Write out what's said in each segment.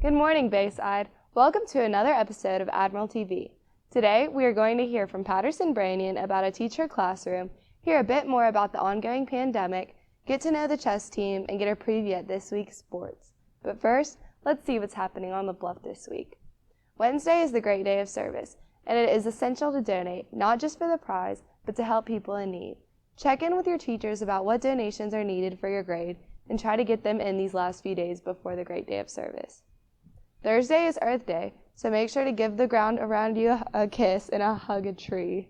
Good morning, Bayside. Welcome to another episode of AdmiralTV. Today, we are going to hear from Patterson Branian about a teacher classroom, hear a bit more about the ongoing pandemic, get to know the chess team, and get a preview at this week's sports. But first, let's see what's happening on the Bluff this week. Wednesday is the Great Day of Service, and it is essential to donate, not just for the prize, but to help people in need. Check in with your teachers about what donations are needed for your grade, and try to get them in these last few days before the Great Day of Service. Thursday is Earth Day, so make sure to give the ground around you a kiss and hug a tree.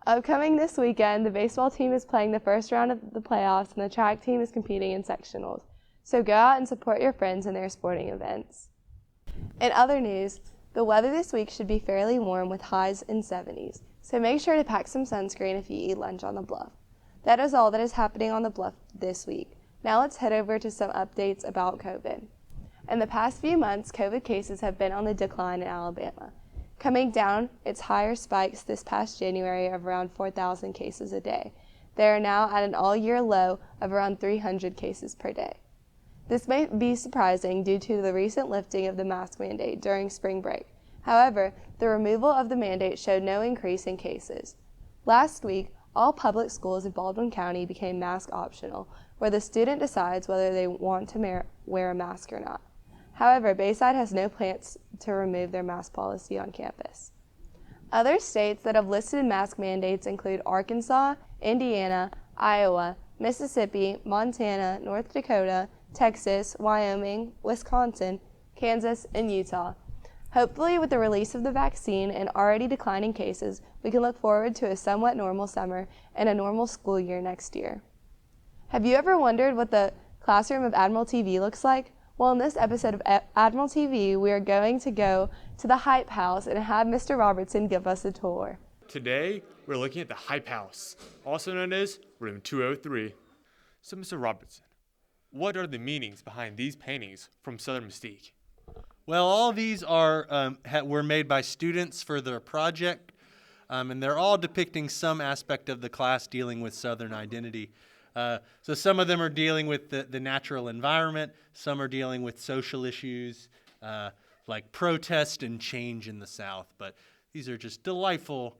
Upcoming this weekend, the baseball team is playing the first round of the playoffs and the track team is competing in sectionals. So go out and support your friends in their sporting events. In other news, the weather this week should be fairly warm with highs in 70s, so make sure to pack some sunscreen if you eat lunch on the Bluff. That is all that is happening on the Bluff this week. Now let's head over to some updates about COVID. In the past few months, COVID cases have been on the decline in Alabama, coming down its higher spikes this past January of around 4,000 cases a day. They are now at an all-year low of around 300 cases per day. This may be surprising due to the recent lifting of the mask mandate during spring break. However, the removal of the mandate showed no increase in cases. Last week, all public schools in Baldwin County became mask optional, where the student decides whether they want to wear a mask or not. However, Bayside has no plans to remove their mask policy on campus. Other states that have listed mask mandates include Arkansas, Indiana, Iowa, Mississippi, Montana, North Dakota, Texas, Wyoming, Wisconsin, Kansas, and Utah. Hopefully, with the release of the vaccine and already declining cases, we can look forward to a somewhat normal summer and a normal school year next year. Have you ever wondered what the classroom of AdmiralTV looks like? Well, in this episode of AdmiralTV, we are going to go to the Hype House and have Mr. Robertson give us a tour. Today, we're looking at the Hype House, also known as Room 203. So, Mr. Robertson, what are the meanings behind these paintings from Southern Mystique? Well, all these were made by students for their project, and they're all depicting some aspect of the class dealing with Southern identity. So some of them are dealing with the natural environment, some are dealing with social issues like protest and change in the South, but these are just delightful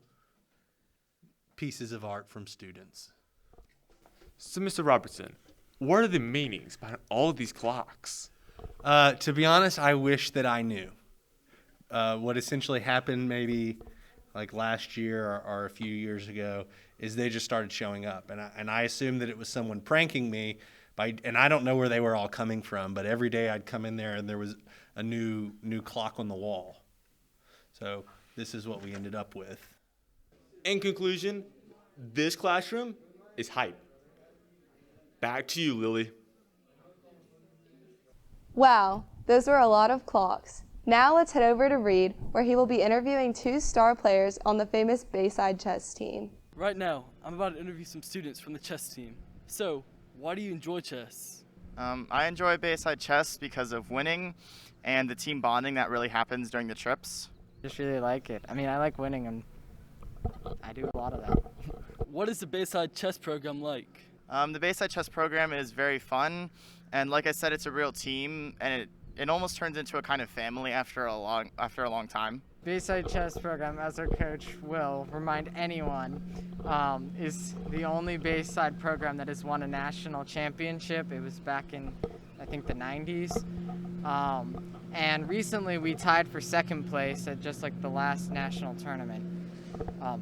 pieces of art from students. So, Mr. Robertson, what are the meanings behind all of these clocks? To be honest, I wish that I knew. What essentially happened maybe like last year or a few years ago is they just started showing up. And I assumed that it was someone pranking me, and I don't know where they were all coming from, but every day I'd come in there and there was a new clock on the wall. So this is what we ended up with. In conclusion, this classroom is hype. Back to you, Lily. Wow, those were a lot of clocks. Now let's head over to Reed, where he will be interviewing two star players on the famous Bayside chess team. Right now, I'm about to interview some students from the chess team. So, why do you enjoy chess? I enjoy Bayside chess because of winning and the team bonding that really happens during the trips. Just really like it. I mean, I like winning and I do a lot of that. What is the Bayside chess program like? The Bayside chess program is very fun, and like I said, it's a real team, and it almost turns into a kind of family after a long time. Bayside chess program, as our coach will remind anyone, is the only Bayside program that has won a national championship. It was back in, I think, the 90s. And recently we tied for second place at just like the last national tournament,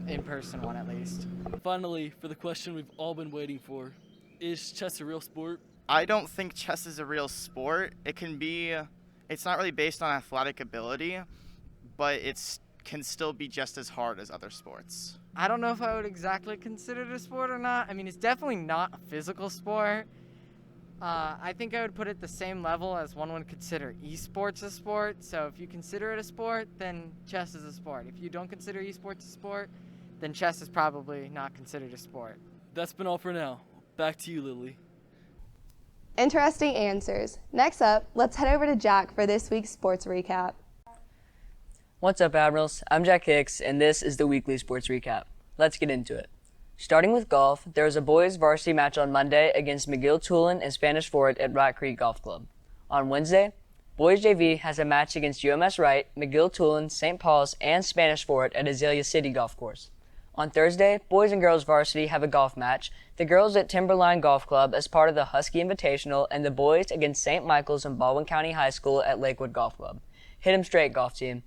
in-person one at least. Finally, for the question we've all been waiting for, is chess a real sport? I don't think chess is a real sport. It's not really based on athletic ability, but it can still be just as hard as other sports. I don't know if I would exactly consider it a sport or not. I mean, it's definitely not a physical sport. I think I would put it the same level as one would consider esports a sport. So if you consider it a sport, then chess is a sport. If you don't consider esports a sport, then chess is probably not considered a sport. That's been all for now. Back to you, Lily. Interesting answers. Next up, let's head over to Jack for this week's sports recap. What's up, Admirals? I'm Jack Hicks, and this is the weekly sports recap. Let's get into it. Starting with golf, there was a boys varsity match on Monday against McGill Tulin and Spanish Fort at Rat Creek Golf Club. On Wednesday, Boys JV has a match against UMS Wright, McGill-Tulane, St. Paul's, and Spanish Fort at Azalea City Golf Course. On Thursday, boys and girls varsity have a golf match, the girls at Timberline Golf Club as part of the Husky Invitational, and the boys against St. Michael's and Baldwin County High School at Lakewood Golf Club. Hit 'em straight, golf team.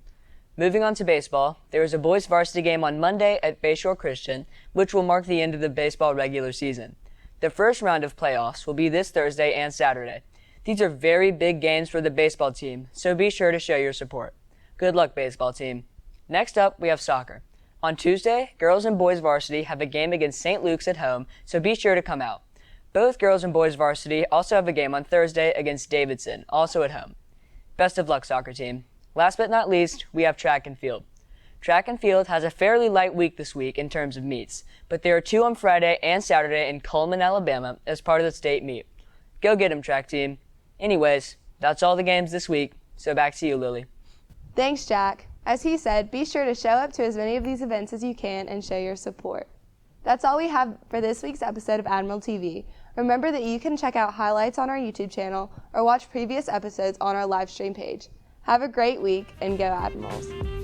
Moving on to baseball, there is a boys varsity game on Monday at Bayshore Christian, which will mark the end of the baseball regular season. The first round of playoffs will be this Thursday and Saturday. These are very big games for the baseball team, so be sure to show your support. Good luck, baseball team. Next up, we have soccer. On Tuesday, girls and boys varsity have a game against St. Luke's at home, so be sure to come out. Both girls and boys varsity also have a game on Thursday against Davidson, also at home. Best of luck, soccer team. Last but not least, we have track and field. Track and field has a fairly light week this week in terms of meets, but there are 2 on Friday and Saturday in Cullman, Alabama as part of the state meet. Go get 'em, track team. Anyways, that's all the games this week, so back to you, Lily. Thanks, Jack. As he said, be sure to show up to as many of these events as you can and show your support. That's all we have for this week's episode of Admiral TV. Remember that you can check out highlights on our YouTube channel or watch previous episodes on our live stream page. Have a great week and go Admirals.